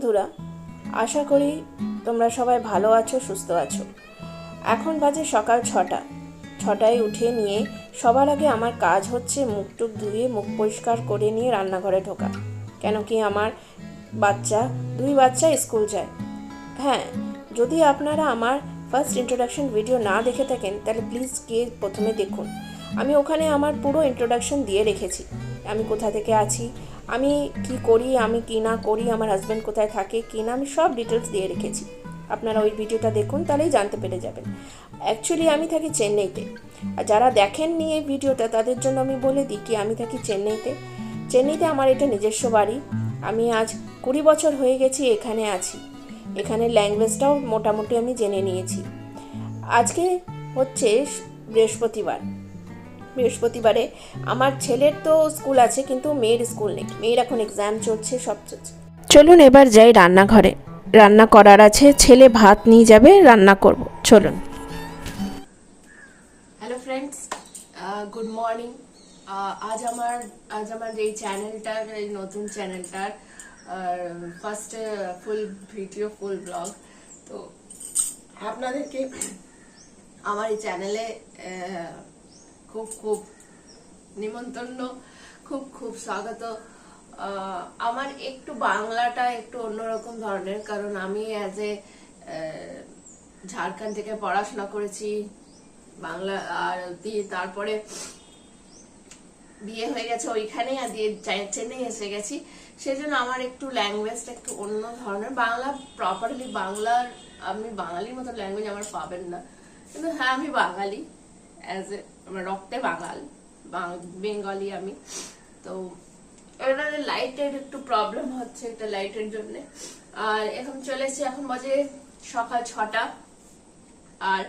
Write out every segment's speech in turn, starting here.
বন্ধুরা, আশা করি তোমরা সবাই ভালো আছো, সুস্থ আছো। এখন বাজে সকাল 6টায় উঠে নিয়ে সবার আগে আমার কাজ হচ্ছে মুখ টুক ধুয়ে মুখ পরিষ্কার করে নিয়ে রান্নাঘরে ঢোকা। কেন কি আমার দুই বাচ্চা স্কুল যায়। হ্যাঁ, যদি আপনারা আমার ফার্স্ট ইন্ট্রোডাকশন ভিডিও না দেখে থাকেন তাহলে প্লিজ গিয়ে প্রথমে দেখুন। আমি ওখানে আমার পুরো ইন্ট্রোডাকশন দিয়ে রেখেছি, আমি কোথা থেকে আছি, আমি কি করি, আমি কি না করি, আমার হাজব্যান্ড কোথায় থাকে কি না, আমি সব ডিটেলস দিয়ে রেখেছি। আপনারা ওই ভিডিওটা দেখুন, তাহলেই জানতে পেরে যাবেন। অ্যাকচুয়ালি আমি থাকি চেন্নাইতে, আর যারা দেখেননি এই ভিডিওটা তাদের জন্য আমি বলে দিই কি আমি থাকি চেন্নাইতে আমার এটা নিজস্ব বাড়ি। আমি আজ 20 বছর হয়ে গেছি এখানে আছি। এখানে ল্যাঙ্গুয়েজটাও মোটামুটি আমি জেনে নিয়েছি। আজকে হচ্ছে বৃহস্পতিবারে আমার ছেলের তো স্কুল আছে, কিন্তু মেয়ের স্কুল নেই। মেয়ের এখন এক্সাম চলছে, সব চলছে। চলুন এবার যাই রান্নাঘরে, রান্না করার আছে। ছেলে ভাত নিয়ে যাবে, রান্না করব। চলুন। Hello friends, good morning. আজ আমার এই চ্যানেলটার, এই নতুন চ্যানেলটার ফার্স্ট ফুল ভিডিও, ফুল ব্লগ। তো আপনাদেরকে আমার এই চ্যানেলে খুব নিমন্ত্রণ, খুব স্বাগত। আমার একটু বাংলাটা একটু অন্যরকম ধরনের, কারণ আমি অ্যাজ এ ঝাড়খণ্ড থেকে পড়াশোনা করেছি বাংলা, আর দিয়ে তারপরে বিয়ে হয়ে গেছে ওইখানে, আর দিয়ে চেন্নাই এসে গেছি। সেজন্য আমার একটু ল্যাঙ্গুয়েজটা একটু অন্য ধরনের। বাংলা প্রপারলি আমি বাঙালির মতো ল্যাঙ্গুয়েজ আমার পাবেন না, কিন্তু হ্যাঁ আমি বাঙালি, অ্যাজ এ আমার রক্তে বেঙ্গলি আমি। তো এটা লাইটের একটু প্রবলেম হচ্ছে, এটা লাইটের জন্য। আর এখন চলেছে, এখন বাজে সকাল 6টা, আর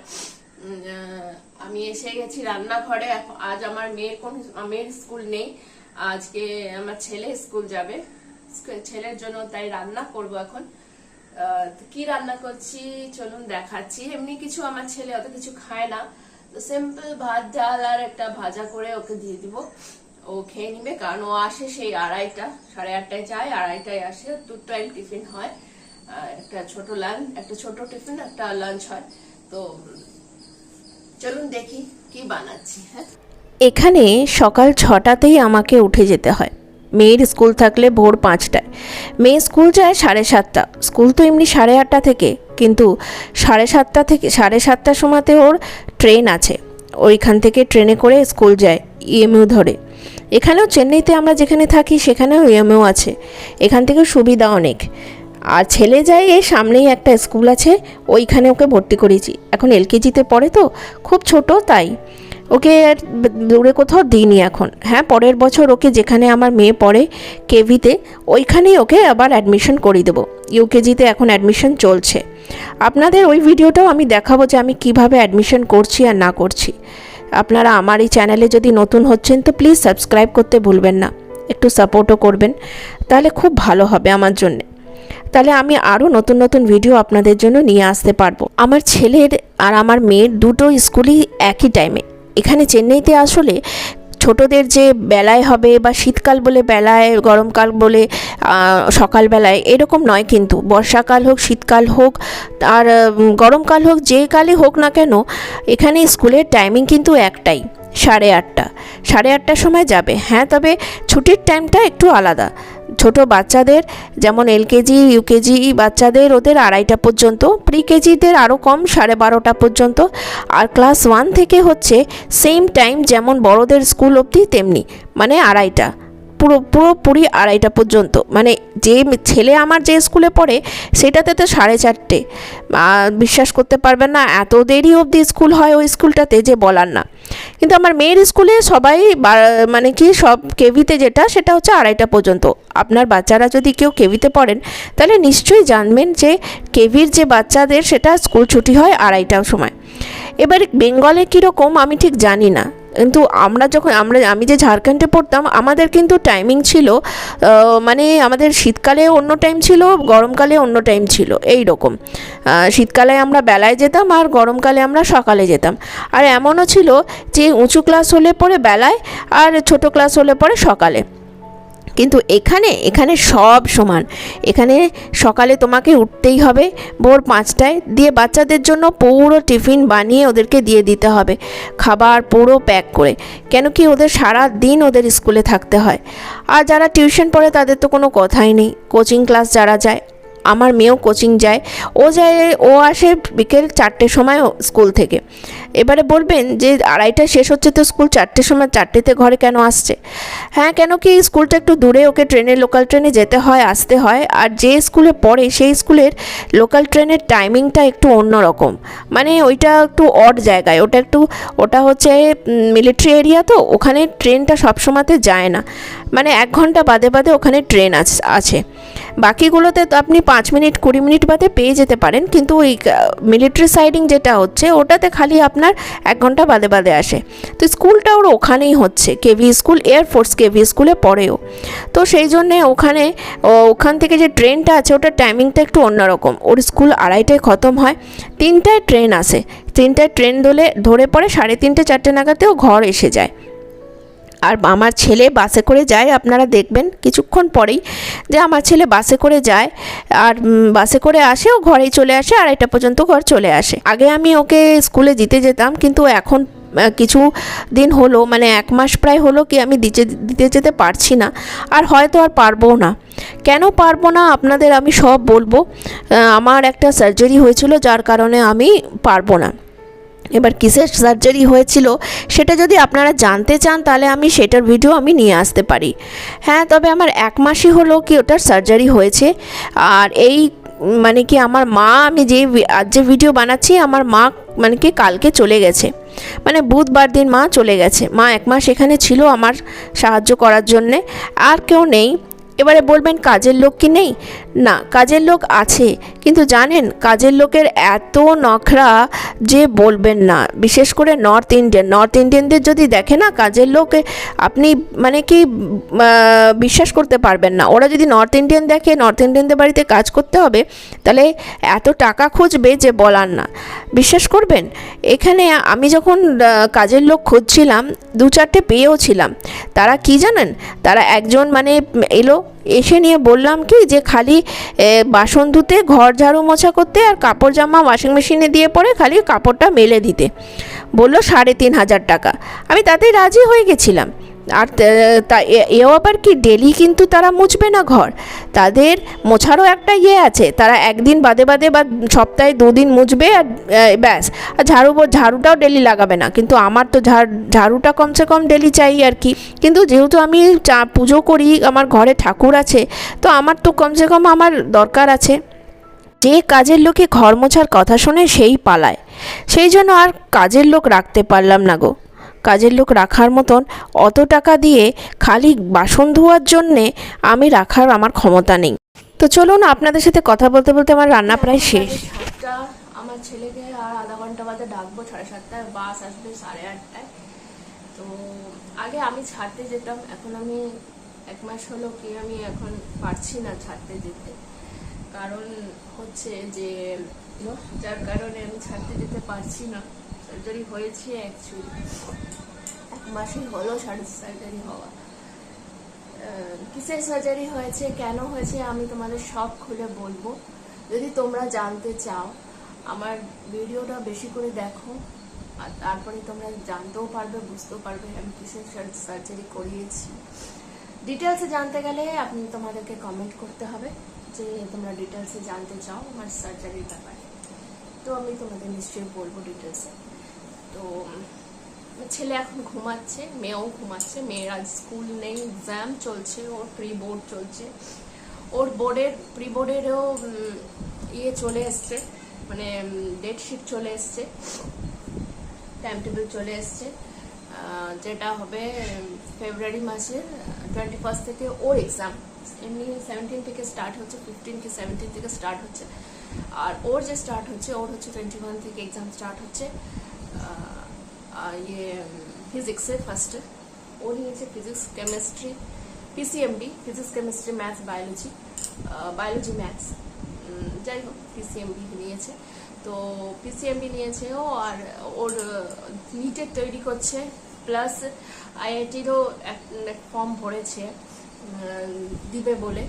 আমি এসে গেছি রান্নাঘরে। আজ আমার মেয়ের স্কুল নেই, আজকে আমার ছেলে স্কুল যাবে, ছেলের জন্য তাই রান্না করব এখন। কি রান্না করছি চলুন দেখাচ্ছি। এমনি কিছু আমার ছেলে অত কিছু খায় না, তো সিম্পল ভাত ডাল আর একটা ভাজা করে ওকে দিয়ে দিব, ও খেয়ে নিবে। কারণ ও আসে সেই 8:30, 8:30টায় যায়, 8:30টায় আসে। 2 টাইম টিফিন হয়, একটা ছোট টিফিন, একটা লাঞ্চ হয়। তো চলুন দেখি কি বানাচ্ছি। হ্যাঁ, এখানে সকাল 6টাতেই আমাকে উঠে যেতে হয়। মেয়ের স্কুল থাকলে ভোর 5টায়। মেয়ে স্কুল যায় 7:30। স্কুল তো এমনি 8:30 থেকে, কিন্তু 7:30 সময়তে ওর ট্রেন আছে। ওইখান থেকে ট্রেনে করে স্কুল যায়, ইএমইউ ধরে। এখানেও চেন্নাইতে আমরা যেখানে থাকি সেখানেও ইএমইউ আছে, এখান থেকে সুবিধা অনেক। আর ছেলে যায়, এই সামনেই একটা স্কুল আছে, ওইখানে ওকে ভর্তি করেছি। এখন এলকেজিতে পড়ে, তো খুব ছোট, তাই ওকে দূরে কোথাও দিইনি এখন। হ্যাঁ, পরের বছর ওকে যেখানে আমার মেয়ে পড়ে কেভিতে, ওইখানেই ওকে আবার অ্যাডমিশন করিয়ে দেবো। ইউকেজিতে এখন অ্যাডমিশন চলছে। আপনাদের ওই ভিডিওটাও আমি দেখাবো যে আমি কিভাবে অ্যাডমিশন করছি আর না করছি। আপনারা আমার এই চ্যানেলে যদি নতুন হচ্ছেন তো প্লিজ সাবস্ক্রাইব করতে ভুলবেন না, একটু সাপোর্টও করবেন, তাহলে খুব ভালো হবে আমার জন্যে। তাহলে আমি আরও নতুন ভিডিও আপনাদের জন্য নিয়ে আসতে পারবো। আমার ছেলের আর আমার মেয়ের দুটো স্কুলই একই টাইমে। এখানে চেন্নাইতে আসলে ছোটদের যে বেলায় হবে, বা শীতকাল বলে বেলায়, গরমকাল বলে সকালবেলায়, এরকম নয়। কিন্তু বর্ষাকাল হোক, শীতকাল হোক, আর গরমকাল হোক, যে কালই হোক না কেন, এখানে স্কুলের টাইমিং কিন্তু একটাই, 8:30। 8:30টার সময় যাবে। হ্যাঁ, তবে ছুটির টাইমটা একটু আলাদা। ছোট বাচ্চাদের যেমন এলকেজি ইউকেজি বাচ্চাদের ওদের 2:30 পর্যন্ত, প্রি কেজিদের আরও কম, 12:30 পর্যন্ত। আর ক্লাস 1 থেকে হচ্ছে সেম টাইম যেমন বড়দের স্কুল অবধি, তেমনি মানে 2:30, পুরোপুরি 2:30 পর্যন্ত। মানে যে ছেলে আমার যে স্কুলে পড়ে সেটাতে তো 4:30। বিশ্বাস করতে পারবেন না, এত দেরি অবধি স্কুল হয় ওই স্কুলটাতে যে বলার না। কিন্তু আমার মেয়ের স্কুলে সবাই মানে কি সব কেভিতে যেটা, সেটা হচ্ছে 2:30 পর্যন্ত। আপনার বাচ্চারা যদি কেউ কেভিতে পড়েন তাহলে নিশ্চয়ই জানবেন যে কেভির যে বাচ্চাদের সেটা স্কুল ছুটি হয় 2:30টার সময়। এবার বেঙ্গলে কীরকম আমি ঠিক জানি না, কিন্তু আমি যে ঝাড়খণ্ডে পড়তাম, আমাদের কিন্তু টাইমিং ছিল, মানে আমাদের শীতকালে অন্য টাইম ছিল, গরমকালে অন্য টাইম ছিল, এই রকম। শীতকালে আমরা বেলায় যেতাম, আর গরমকালে আমরা সকালে যেতাম। আর এমনও ছিল যে উঁচু ক্লাস হলে পরে বেলায়, আর ছোট ক্লাস হলে পরে সকালে। কিন্তু এখানে এখানে সব সমান। এখানে সকালে তোমাকে উঠতেই হবে ভোর 5টায়, দিয়ে বাচ্চাদের জন্য পুরো টিফিন বানিয়ে ওদেরকে দিয়ে দিতে হবে, খাবার পুরো প্যাক করে। কেন কি ওদের সারা দিন ওদের স্কুলে থাকতে হয়। আর যারা টিউশন পড়ে তাদের তো কোনো কথাই নেই। কোচিং ক্লাস যারা যায়, আমার মেয়েও কোচিং যায়, ও আসে বিকেল 4টের সময় স্কুল থেকে। এবারে বলবেন যে 2:30টায় শেষ হচ্ছে তো স্কুল 4টের সময়, 4টেতে ঘরে কেন আসছে? হ্যাঁ, কেন কি স্কুলটা একটু দূরে, ওকে লোকাল ট্রেনে যেতে হয়, আসতে হয়। আর যে স্কুলে পড়ে সেই স্কুলের লোকাল ট্রেনের টাইমিংটা একটু অন্যরকম, মানে ওইটা একটু অড জায়গায়, ওটা হচ্ছে মিলিটারি এরিয়া, তো ওখানে ট্রেনটা সবসময়তে যায় না, মানে 1 ঘন্টা বাদে বাদে ওখানে ট্রেন আছে। বাকিগুলোতে তো আপনি 5 মিনিট 20 মিনিট বাদে পেয়ে যেতে পারেন, কিন্তু ওই মিলিটারি সাইডিং যেটা হচ্ছে ওটাতে খালি আপনার 1 ঘন্টা বাদে বাদে আসে। তো স্কুলটা ওর ওখানেই হচ্ছে, কেভি স্কুল, এয়ারফোর্স কেভি স্কুলে পড়েও। তো সেই জন্যে ওখান থেকে যে ট্রেনটা আছে ওটার টাইমিংটা একটু অন্যরকম। ওর স্কুল 2:30টায় খতম হয়, 3টায় ট্রেন আসে, 3টায় ট্রেন ধরে পড়ে 3:30 4টে নাগাদেও ঘর এসে যায়। আর আমার ছেলে বাসে করে যায়, আপনারা দেখবেন কিছুক্ষণ পরেই যে আমার ছেলে বাসে করে যায়, আর বাসে করে আসে, ও ঘরেই চলে আসে, 2:30টা পর্যন্ত ঘর চলে আসে। আগে আমি ওকে স্কুলে দিতে যেতাম, কিন্তু এখন কিছু দিন হলো, মানে 1 মাস প্রায় হলো কি আমি দিতে যেতে পারছি না, আর হয়তো আর পারবো না। কেন পারবো না আপনাদের আমি সব বলবো। আমার একটা সার্জারি হয়েছিল, যার কারণে আমি পারবো না। এবার কিসের সার্জারি হয়েছিল সেটা যদি আপনারা জানতে চান তাহলে আমি সেটার ভিডিও নিয়ে আসতে পারি। হ্যাঁ, তবে আমার 1 মাসই হলো কি ওটার সার্জারি হয়েছে। আর এই মানে কি আমার মা, আমি আজ যে ভিডিও বানাচ্ছি, আমার মা মানে কি কালকে চলে গেছে, মানে বুধবার দিন মা চলে গেছে। মা 1 মাস এখানে ছিল আমার সাহায্য করার জন্যে, আর কেউ নেই। এবারে বলবেন কাজের লোক কি নেই? না, কাজের লোক আছে, কিন্তু জানেন কাজের লোকের এত নখরা যে বলবেন না। বিশেষ করে নর্থ ইন্ডিয়ানদের যদি দেখে না কাজের লোক, আপনি মানে কি বিশ্বাস করতে পারবেন না। ওরা যদি নর্থ ইন্ডিয়ানদের বাড়িতে কাজ করতে হবে, তাহলে এত টাকা খুঁজবে যে বলার না। বিশ্বাস করবেন, এখানে আমি যখন কাজের লোক খুঁজছিলাম 2-4টে পেয়েও ছিলাম। তারা কি জানেন, তারা একজন মানে এসে নিয়ে বললাম কি যে খালি বাসন ধুতে, ঘর ঝাড়ু মোছা করতে, আর কাপড় জামা ওয়াশিং মেশিনে দিয়ে পরে খালি কাপড়টা মেলে দিতে, বললো 3,500 টাকা। আমি তাতেই রাজি হয়ে গেছিলাম। আর এও আবার কি ডেলি কিন্তু তারা মুছবে না ঘর, তাদের মোছারও একটা আছে, তারা একদিন বাদে বাদে বা সপ্তাহে 2 দিন মুছবে, আর ব্যাস। আর ঝাড়ুটাও ডেলি লাগাবে না, কিন্তু আমার তো ঝাড়ুটা কমসে কম ডেলি চাই আর কি। কিন্তু যেহেতু আমি পুজো করি, আমার ঘরে ঠাকুর আছে, তো আমার তো কমসে কম আমার দরকার আছে। যে কাজের লোকে ঘর মোছার কথা শোনে সেই পালায়, সেই জন্য আর কাজের লোক রাখতে পারলাম না গো। কাজের লোক রাখার মতন অত টাকা দিয়ে খালি বাসন ধোয়ার জন্যে আমি রাখার আমার ক্ষমতা নেই। তো চলুন, আপনাদের সাথে কথা বলতে বলতে আমার রান্না প্রায় শেষ। আমার ছেলেকে আর আধা ঘন্টা বাদে ডাকবো, 7:30টায় বাস আসবে 8:30টায়। তো আগে আমি ছাড়তে যেতাম, এখন আমি 1 মাস হলো কি আমি এখন পারছি না ছাড়তে যেতে। কারণ হচ্ছে যে যার কারণে আমি ছাড়তে যেতে পারছি না। সার্জারি হয়েছে অ্যাকচুয়ালি 1 মাসই হলো সার্জারি হওয়া। কিসের সার্জারি হয়েছে, কেন হয়েছে, আমি তোমাদের সব খুলে বলবো। যদি তোমরা জানতে চাও, আমার ভিডিওটা বেশি করে দেখো, আর তারপরে তোমরা জানতেও পারবে, বুঝতেও পারবে আমি কিসের সার্জারি করিয়েছি। ডিটেলসে জানতে গেলে তোমাদেরকে কমেন্ট করতে হবে যে তোমরা ডিটেলসে জানতে চাও আমার সার্জারির ব্যাপারে। তো আমি তোমাদের নিশ্চয়ই বলবো ডিটেলসে। তো ছেলে এখন ঘুমাচ্ছে, মেয়েও ঘুমাচ্ছে। মেয়ের আজ স্কুল নেই, এক্সাম চলছে, ওর প্রি বোর্ড চলছে। ওর প্রি বোর্ডেরও চলে এসছে, মানে ডেট শিট চলে এসছে, টাইম টেবিল চলে এসছে, যেটা হবে ফেব্রুয়ারি মাসের 21 থেকে ওর এক্সাম। এমনি 17 থেকে স্টার্ট হচ্ছে, 15 কি 17 থেকে স্টার্ট হচ্ছে। আর ওর যে স্টার্ট হচ্ছে, ওর হচ্ছে 21 থেকে এক্সাম স্টার্ট হচ্ছে। ফিজিক্সে ফার্স্টে ও নিয়েছে physics, chemistry, PCMB, physics, chemistry, maths, biology maths, যাই হোক পিসিএমবি নিয়েছে। তো পিসিএমবি নিয়েছে ও, আর ওর নিটের তৈরি করছে, প্লাস আইআইটিরও ফর্ম ভরেছে, দিবে বলে।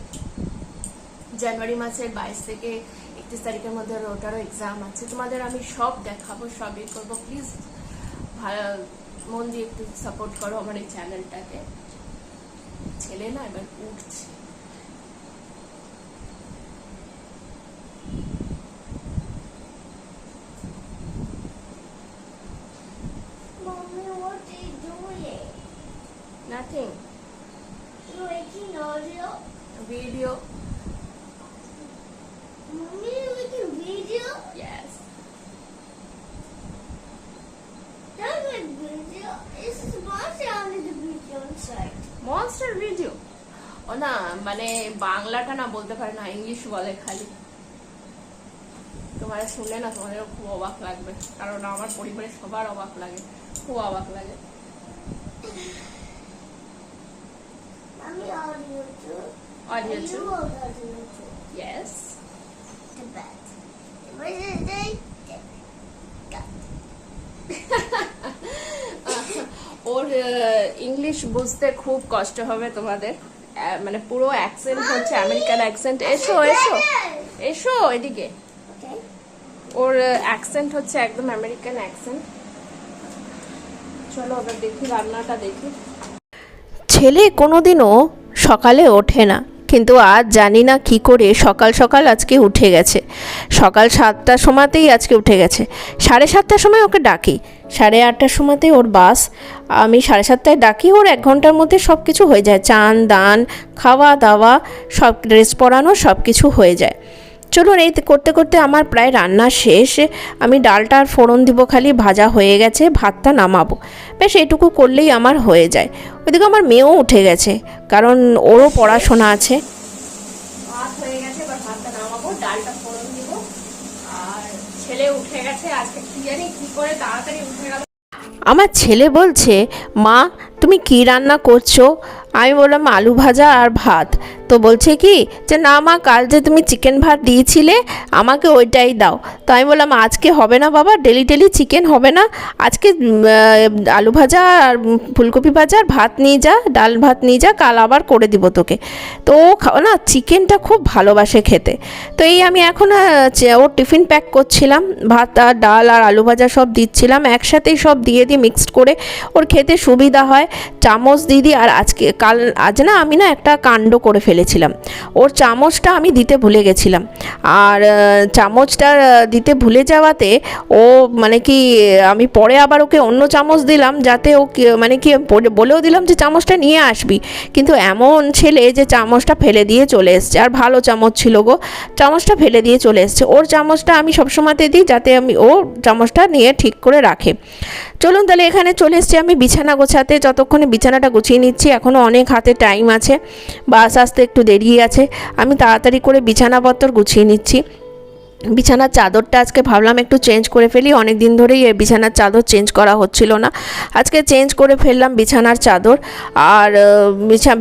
জানুয়ারি মাসের 22 থেকে 31 তারিখের মধ্যে ওটারও এক্সাম আছে। তোমাদের আমি সব দেখাবো, সবই করবো। প্লিজ মন দিয়ে একটু সাপোর্ট করো আমার এই চ্যানেলটাকে। ছেলে না এবার উঠছে। Nothing. You're making audio? Video. Mommy, you're making video? Yes. Don't make video. This is monster only the video inside. Monster video. ও না মানে বাংলাটা না বলতে পারে না, ইংলিশ বলে খালি। তোমার শুনলে না তোমাদের খুব অবাক লাগবে, কারণ আমার পরিবারের সবার অবাক লাগে, খুব অবাক লাগে। Mommy, audio too. Audio You too? want audio too. Yes. The bed. What is it? Or English বুঝতে খুব কষ্ট হবে তোমাদের, মানে পুরো অ্যাকসেন্ট হচ্ছে আমেরিকান অ্যাকসেন্ট। এসো এসো এসো এদিকে। Okay. ওর অ্যাকসেন্ট হচ্ছে একদম আমেরিকান অ্যাকসেন্ট। চলো এবার দেখি রান্নাটা দেখি। ছেলে কোনোদিনও সকালে ওঠে না, কিন্তু আজ জানি না কি করে সকাল সকাল আজকে উঠে গেছে। সকাল 7টার সময়তেই আজকে উঠে গেছে। 7:30টার সময় ওকে ডাকি, 8:30টার সময়তেই ওর বাস। আমি 7:30টায় ডাকি, ওর 1 ঘন্টার মধ্যে সব কিছু হয়ে যায়। চান দান, খাওয়া দাওয়া, সব ড্রেস পরানো, সব কিছু হয়ে যায়। চলুন এই করতে করতে আমার প্রায় রান্না শেষ। আমি ডালটা আর ফোড়ন দিব, খালি ভাজা হয়ে গেছে, ভাতটা নামাবো। বেশ এটুকু করলেই আমার হয়ে যায়। ওইদিকে আমার মেয়েও উঠে গেছে, কারণ ওরও পড়াশোনা আছে। ভাত হয়ে গেছে, এবার ভাতটা নামাবো, ডালটা ফোড়ন দিব। আর ছেলে উঠে গেছে, আজকে কি জানি কি করে তাড়াতাড়ি উঠে গেল। আমার ছেলে বলছে, মা তুমি কি রান্না করছো? আমি বললাম আলু ভাজা আর ভাত। তো বলছে কি যে না মা, কাল যে তুমি চিকেন ভাত দিয়েছিলে আমাকে ওইটাই দাও। তো আমি বললাম আজকে হবে না বাবা, ডেলি ডেলি চিকেন হবে না, আজকে আলু ভাজা আর ফুলকপি ভাজা আর ভাত নিয়ে যা, ডাল ভাত নিয়ে যা, কাল আবার করে দিব তোকে। তো ও না চিকেনটা খুব ভালোবাসে খেতে। তো এই আমি এখন ওর টিফিন প্যাক করছিলাম, ভাত আর ডাল আর আলু ভাজা সব দিচ্ছিলাম, একসাথেই সব দিয়ে দিই মিক্সড করে, ওর খেতে সুবিধা হয়। চামচ দিদি, আর আজ না আমি না একটা কাণ্ড করে ফেলেছিলাম। ওর চামচটা আমি দিতে ভুলে গেছিলাম, আর চামচটা দিতে ভুলে যাওয়াতে ও মানে কি আমি পরে আবার ওকে অন্য চামচ দিলাম, যাতে ও মানে কি বলেও দিলাম যে চামচটা নিয়ে আসবি, কিন্তু এমন ছেলে যে চামচটা ফেলে দিয়ে চলে এসছে। আর ভালো চামচ ছিল গো, চামচটা ফেলে দিয়ে চলে এসছে। ওর চামচটা আমি সবসময়তে দিই যাতে ও চামচটা নিয়ে ঠিক করে রাখে। চলুন তাহলে এখানে চলে এসেছি আমি বিছানা গোছাতে। যতক্ষণে বিছানাটা গুছিয়ে নিচ্ছি, এখনও অনেক হাতে টাইম আছে, বাস আসতে একটু দেরি আছে। আমি তাড়াতাড়ি করে বিছানাপত্র গুছিয়ে নিচ্ছি। বিছানার চাদরটা আজকে ভাবলাম একটু চেঞ্জ করে ফেলি, অনেক দিন ধরেই এই বিছানার চাদর চেঞ্জ করা হচ্ছিল না, আজকে চেঞ্জ করে ফেললাম বিছানার চাদর। আর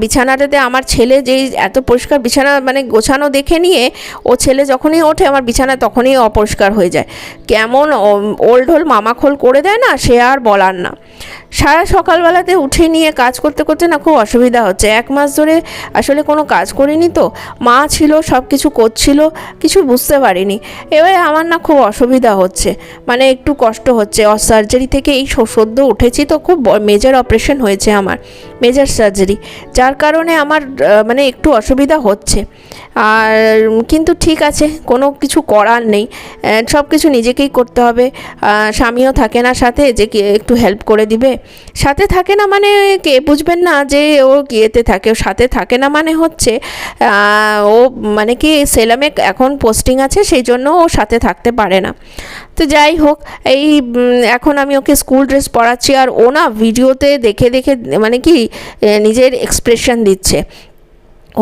বিছানাটাতে আমার ছেলে যেই এত পরিষ্কার বিছানা মানে গোছানো দেখে নিয়ে, ও ছেলে যখনই ওঠে আমার বিছানা তখনই অপরিষ্কার হয়ে যায়, কেমন ওল্ড মামাখোল করে দেয় না, সে আর বলার না। সারা সকালবেলাতে উঠে নিয়ে কাজ করতে করতে না খুব অসুবিধা হচ্ছে। 1 মাস ধরে আসলে কোনো কাজ করিনি, তো মা ছিল সব কিছু করছিল, কিছু বুঝতে পারিনি। এবারে আমার না খুব অসুবিধা হচ্ছে, মানে একটু কষ্ট হচ্ছে। সার্জারি থেকে এই সদ্য উঠেছি, তো খুব মেজর অপারেশন হয়েছে আমার, মেজর সার্জারি, যার কারণে আমার মানে একটু অসুবিধা হচ্ছে। আর কিন্তু ঠিক আছে, কোনো কিছু করার নেই, সব কিছু নিজেকেই করতে হবে। স্বামীও থাকে না সাথে যে একটু হেল্প করে দিবে, সাথে থাকে না মানে কে বুঝবেন না যে ও ইয়েতে থাকে, ও সাথে থাকে না মানে হচ্ছে ও মানে কি সেলামে এখন পোস্টিং আছে, সেই জন্য ও সাথে থাকতে পারে না। তো যাই হোক, এই এখন আমি ওকে স্কুল ড্রেস পরাচ্ছি, আর ও না ভিডিওতে দেখে দেখে মানে কি নিজের এক্সপ্রেশন দিচ্ছে।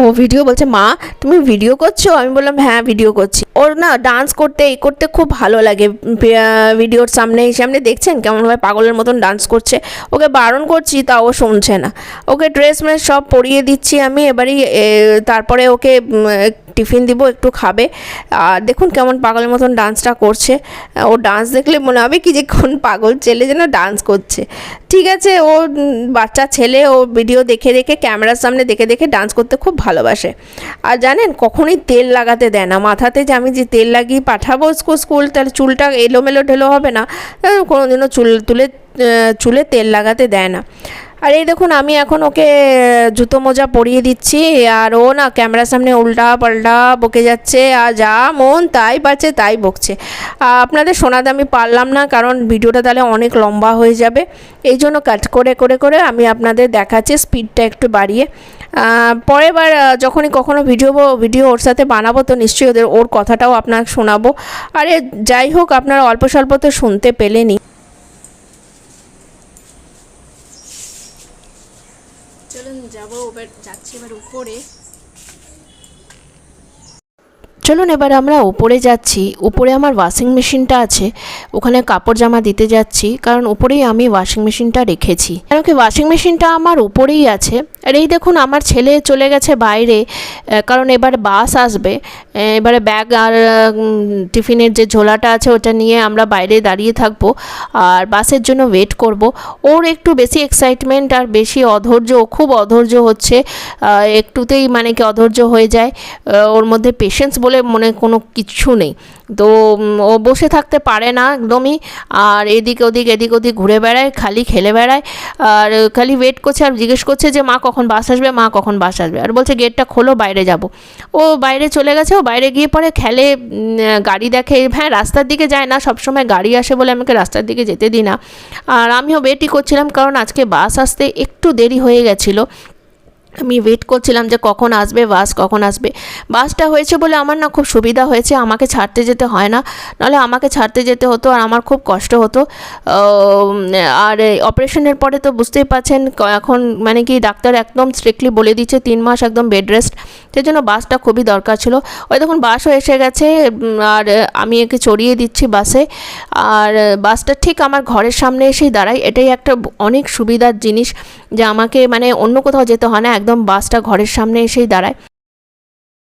ও ভিডিও বলছে, মা তুমি ভিডিও করছো? আমি বললাম হ্যাঁ ভিডিও করছি। ওর না ডান্স করতে এই করতে খুব ভালো লাগে। ভিডিওর সামনে দেখছেন কেমনভাবে পাগলের মতন ডান্স করছে। ওকে বারণ করছি তা ও শুনছে না। ওকে ড্রেস মেস সব পরিয়ে দিচ্ছি আমি এবারই, তারপরে ওকে টিফিন দিব, একটু খাবে। আর দেখুন কেমন পাগলের মতন ডান্সটা করছে। ও ডান্স দেখলে মনে হবে কি যে কোন পাগল ছেলে যেন ডান্স করছে। ঠিক আছে, ও বাচ্চা ছেলে, ও ভিডিও দেখে দেখে ক্যামেরার সামনে দেখে দেখে ডান্স করতে খুব ভালোবাসে। আর জানেন কখনোই তেল লাগাতে দেয় না মাথাতে, যে আমি যে তেল লাগিয়ে পাঠাবো স্কুল, তাহলে চুলটা এলোমেলো ঢেলো হবে না, কোনোদিনও চুলে তেল লাগাতে দেয় না। আর এই দেখুন আমি এখন ওকে জুতো মোজা পরিয়ে দিচ্ছি, আর ও না ক্যামেরার সামনে উল্টা পাল্টা বকে যাচ্ছে, আর যা মন তাই পাচ্ছে তাই বকছে। আপনাদের শোনাতে আমি পারলাম না, কারণ ভিডিওটা তাহলে অনেক লম্বা হয়ে যাবে। এই জন্য কাট করে করে করে আমি আপনাদের দেখাচ্ছি স্পিডটা একটু বাড়িয়ে। পরের বার যখনই কখনো ভিডিও ওর সাথে বানাবো তো নিশ্চয়ই ওর কথাটাও আপনাকে শোনাবো। আরে যাই হোক, আপনারা অল্প স্বল্প তো শুনতে পেলেনই। চলুন যাচ্ছি এবার উপরে। চলুন এবার আমরা উপরে যাচ্ছি। উপরে আমার ওয়াশিং মেশিনটা আছে, ওখানে কাপড় জামা দিতে যাচ্ছি, কারণ উপরেই আমি ওয়াশিং মেশিনটা রেখেছি। কারণ কি ওয়াশিং মেশিনটা আমার উপরেই আছে। আর এই দেখুন আমার ছেলে চলে গেছে বাইরে, কারণ এবার বাস আসবে। এবারে ব্যাগ আর টিফিনের যে ঝোলাটা আছে ওটা নিয়ে আমরা বাইরে দাঁড়িয়ে থাকবো আর বাসের জন্য ওয়েট করব। ওর একটু বেশি এক্সাইটমেন্ট আর বেশি অধৈর্য, খুব অধৈর্য হচ্ছে, একটুতেই মানে কি অধৈর্য হয়ে যায়। ওর মধ্যে পেশেন্স বলে মনে কোনো কিছু নেই। তো ও বসে থাকতে পারে না একদমই, আর এদিক ওদিক ঘুরে বেড়ায়, খালি খেলে বেড়ায়, আর খালি ওয়েট করছে আর জিজ্ঞেস করছে যে মা কখন বাস আসবে, মা কখন বাস আসবে, আর বলছে গেটটা খোলো বাইরে যাব। ও বাইরে চলে গেছে, ও বাইরে গিয়ে পরে খেলে, গাড়ি দেখে। হ্যাঁ, রাস্তার দিকে যায় না, সবসময় গাড়ি আসে বলে আমাকে রাস্তার দিকে যেতে দিই না। আর আমিও ওয়েটই করছিলাম, কারণ আজকে বাস আসতে একটু দেরি হয়ে গেছিলো। আমি ওয়েট করছিলাম যে কখন আসবে বাস, কখন আসবে। বাসটা হয়েছে বলে আমার না খুব সুবিধা হয়েছে, আমাকে ছাড়তে যেতে হয় না, নাহলে আমাকে ছাড়তে যেতে হতো আর আমার খুব কষ্ট হতো। আর অপারেশনের পরে তো বুঝতেই পারছেন, এখন মানে কি ডাক্তার একদম স্ট্রিক্টলি বলে দিচ্ছে 3 মাস একদম বেড রেস্ট। সেই জন্য বাসটা খুবই দরকার ছিল। ওই দেখুন বাসও এসে গেছে, আর আমি একে চড়িয়ে দিচ্ছি বাসে। আর বাসটা ঠিক আমার ঘরের সামনে এসেই দাঁড়ায়, এটাই একটা অনেক সুবিধার জিনিস, যে আমাকে মানে অন্য কোথাও যেতে হয় না, একদম বাসটা ঘরের সামনে এসেই দাঁড়ায়।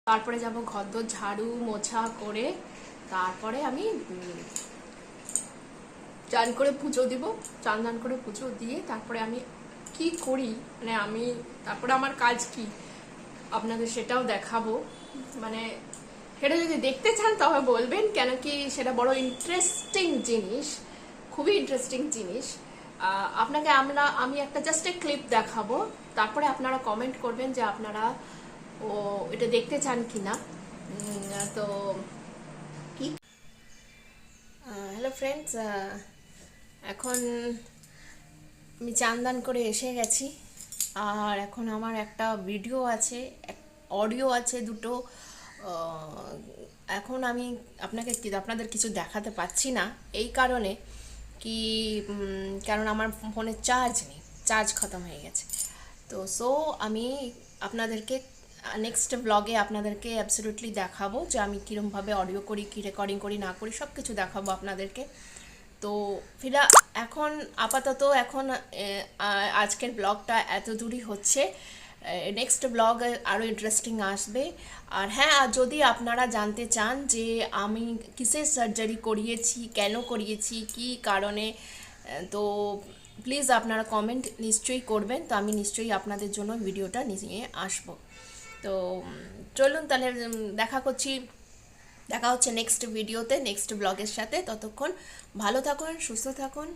তারপরে যাব ঘরদোর ঝাড়ু মোছা করে, তারপরে আমি চান করে পুজো দিব, চান করে পুজো দিয়ে তারপরে আমি কি করি, মানে আমি তারপরে আমার কাজ কি আপনাদের সেটাও দেখাবো। মানে সেটা যদি দেখতে চান তবে বলবেন, কেন কি সেটা বড় ইন্টারেস্টিং জিনিস, খুবই ইন্টারেস্টিং জিনিস। আপনাকে আমি একটা জাস্ট ক্লিপ দেখাবো, তারপরে আপনারা কমেন্ট করবেন যে আপনারা এটা দেখতে চান কি না। তো কি, হ্যালো ফ্রেন্ডস, এখন আমি চান করে এসে গেছি, আর এখন আমার একটা ভিডিও আছে, অডিও আছে দুটো। এখন আমি আপনাদের কিছু দেখাতে পাচ্ছি না, এই কারণে কি, কারণ আমার ফোনে চার্জ নেই, চার্জ খতম হয়ে গেছে। তো আমি আপনাদেরকে নেক্সট ব্লগে আপনাদেরকে অ্যাবসলিউটলি দেখাবো যে আমি কীরকমভাবে অডিও করি, কী রেকর্ডিং করি না করি, সব কিছু দেখাবো আপনাদেরকে। তো এখন আপাতত আজকের ব্লগটা এত দূরই হচ্ছে। নেক্সট ব্লগ আরও ইন্টারেস্টিং আসবে। আর হ্যাঁ, যদি আপনারা জানতে চান যে আমি কিসের সার্জারি করিয়েছি, কেন করিয়েছি, কী কারণে, তো প্লিজ আপনারা কমেন্ট নিশ্চয়ই করবেন, তো আমি নিশ্চয়ই আপনাদের জন্য ভিডিওটা নিয়ে আসবো। তো চলুন তাহলে দেখা হচ্ছে নেক্সট ভিডিওতে, নেক্সট ব্লগের সাথে। ততক্ষণ ভালো থাকুন, সুস্থ থাকুন।